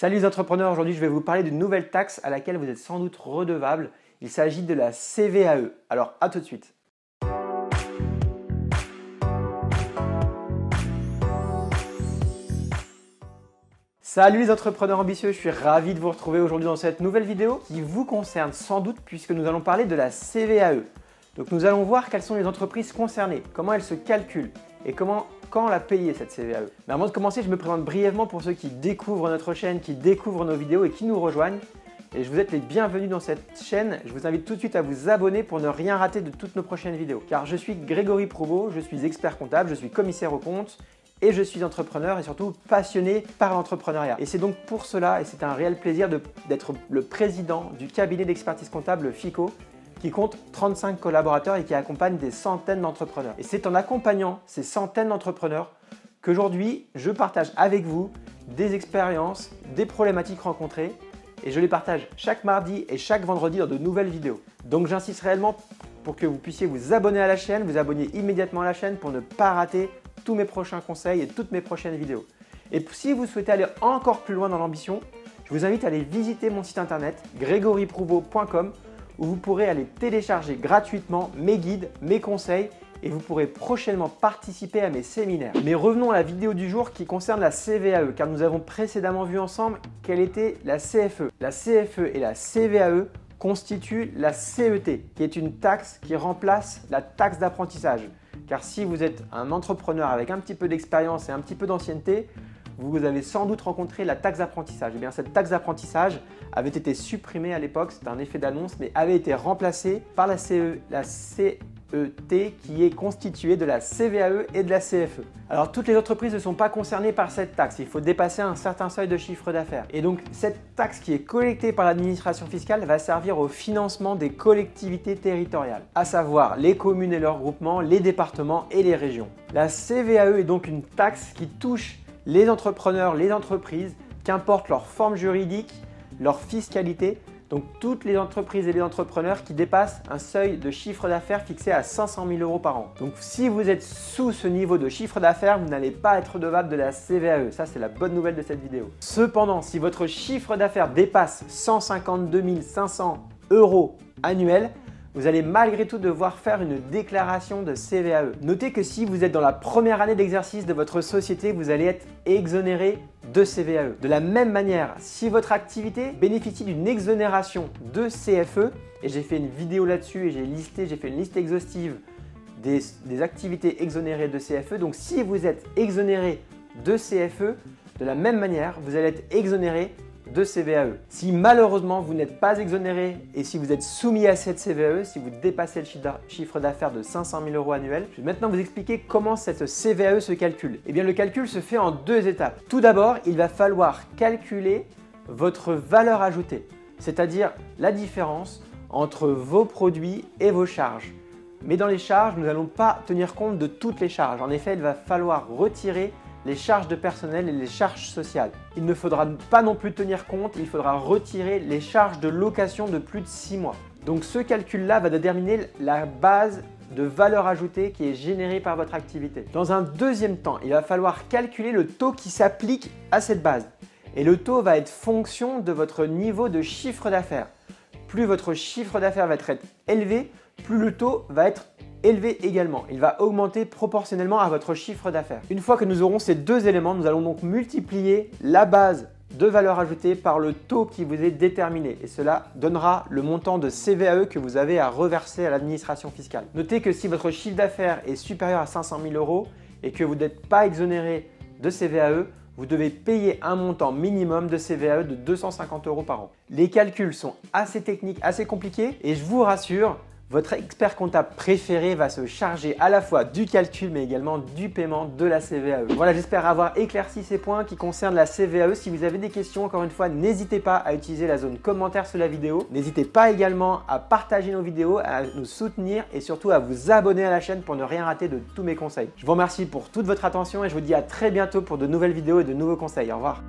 Salut les entrepreneurs, aujourd'hui je vais vous parler d'une nouvelle taxe à laquelle vous êtes sans doute redevable. Il s'agit de la CVAE. Alors à tout de suite. Salut les entrepreneurs ambitieux, je suis ravi de vous retrouver aujourd'hui dans cette nouvelle vidéo qui vous concerne sans doute puisque nous allons parler de la CVAE. Donc nous allons voir quelles sont les entreprises concernées, comment elles se calculent et quand la payer cette CVAE. Mais avant de commencer, je me présente brièvement pour ceux qui découvrent notre chaîne, qui découvrent nos vidéos et qui nous rejoignent. Et je vous êtes les bienvenus dans cette chaîne. Je vous invite tout de suite à vous abonner pour ne rien rater de toutes nos prochaines vidéos. Car je suis Grégory Prouveau, je suis expert comptable, je suis commissaire aux comptes et je suis entrepreneur et surtout passionné par l'entrepreneuriat. Et c'est donc pour cela, et c'est un réel plaisir d'être le président du cabinet d'expertise comptable FICO, qui compte 35 collaborateurs et qui accompagne des centaines d'entrepreneurs. Et c'est en accompagnant ces centaines d'entrepreneurs qu'aujourd'hui, je partage avec vous des expériences, des problématiques rencontrées et je les partage chaque mardi et chaque vendredi dans de nouvelles vidéos. Donc j'insiste réellement pour que vous puissiez vous abonner à la chaîne, vous abonner immédiatement à la chaîne pour ne pas rater tous mes prochains conseils et toutes mes prochaines vidéos. Et si vous souhaitez aller encore plus loin dans l'ambition, je vous invite à aller visiter mon site internet gregoryprouveau.com où vous pourrez aller télécharger gratuitement mes guides, mes conseils et vous pourrez prochainement participer à mes séminaires. Mais revenons à la vidéo du jour qui concerne la CVAE car nous avons précédemment vu ensemble quelle était la CFE. La CFE et la CVAE constituent la CET qui est une taxe qui remplace la taxe d'apprentissage. Car si vous êtes un entrepreneur avec un petit peu d'expérience et un petit peu d'ancienneté, vous avez sans doute rencontré la taxe d'apprentissage. Et bien cette taxe d'apprentissage avait été supprimée à l'époque, c'est un effet d'annonce, mais avait été remplacée par la CET qui est constituée de la CVAE et de la CFE. Alors toutes les entreprises ne sont pas concernées par cette taxe, il faut dépasser un certain seuil de chiffre d'affaires. Et donc cette taxe qui est collectée par l'administration fiscale va servir au financement des collectivités territoriales, à savoir les communes et leurs groupements, les départements et les régions. La CVAE est donc une taxe qui touche les entrepreneurs, les entreprises, qu'importe leur forme juridique, leur fiscalité, donc toutes les entreprises et les entrepreneurs qui dépassent un seuil de chiffre d'affaires fixé à 500 000 € par an. Donc si vous êtes sous ce niveau de chiffre d'affaires, vous n'allez pas être redevable de la CVAE. Ça, c'est la bonne nouvelle de cette vidéo. Cependant, si votre chiffre d'affaires dépasse 152 500 € annuels, vous allez malgré tout devoir faire une déclaration de CVAE. Notez que si vous êtes dans la première année d'exercice de votre société, vous allez être exonéré de CVAE. De la même manière, si votre activité bénéficie d'une exonération de CFE, et j'ai fait une vidéo là-dessus et j'ai fait une liste exhaustive des activités exonérées de CFE, donc si vous êtes exonéré de CFE, de la même manière, vous allez être exonéré de CVAE. Si malheureusement vous n'êtes pas exonéré et si vous êtes soumis à cette CVAE, si vous dépassez le chiffre d'affaires de 500 000 € annuels, je vais maintenant vous expliquer comment cette CVAE se calcule. Eh bien le calcul se fait en deux étapes. Tout d'abord, il va falloir calculer votre valeur ajoutée, c'est-à-dire la différence entre vos produits et vos charges. Mais dans les charges, nous n'allons pas tenir compte de toutes les charges. En effet, il va falloir retirer les charges de personnel et les charges sociales. Il ne faudra pas non plus tenir compte, il faudra retirer les charges de location de plus de 6 mois. Donc ce calcul-là va déterminer la base de valeur ajoutée qui est générée par votre activité. Dans un deuxième temps, il va falloir calculer le taux qui s'applique à cette base. Et le taux va être fonction de votre niveau de chiffre d'affaires. Plus votre chiffre d'affaires va être élevé, plus le taux va être élevé également. Il va augmenter proportionnellement à votre chiffre d'affaires. Une fois que nous aurons ces deux éléments, nous allons donc multiplier la base de valeur ajoutée par le taux qui vous est déterminé et cela donnera le montant de CVAE que vous avez à reverser à l'administration fiscale. Notez que si votre chiffre d'affaires est supérieur à 500 000 € et que vous n'êtes pas exonéré de CVAE, vous devez payer un montant minimum de CVAE de 250 € par an. Les calculs sont assez techniques, assez compliqués et je vous rassure, votre expert comptable préféré va se charger à la fois du calcul mais également du paiement de la CVAE. Voilà, j'espère avoir éclairci ces points qui concernent la CVAE. Si vous avez des questions, encore une fois, n'hésitez pas à utiliser la zone commentaire sous la vidéo. N'hésitez pas également à partager nos vidéos, à nous soutenir et surtout à vous abonner à la chaîne pour ne rien rater de tous mes conseils. Je vous remercie pour toute votre attention et je vous dis à très bientôt pour de nouvelles vidéos et de nouveaux conseils. Au revoir.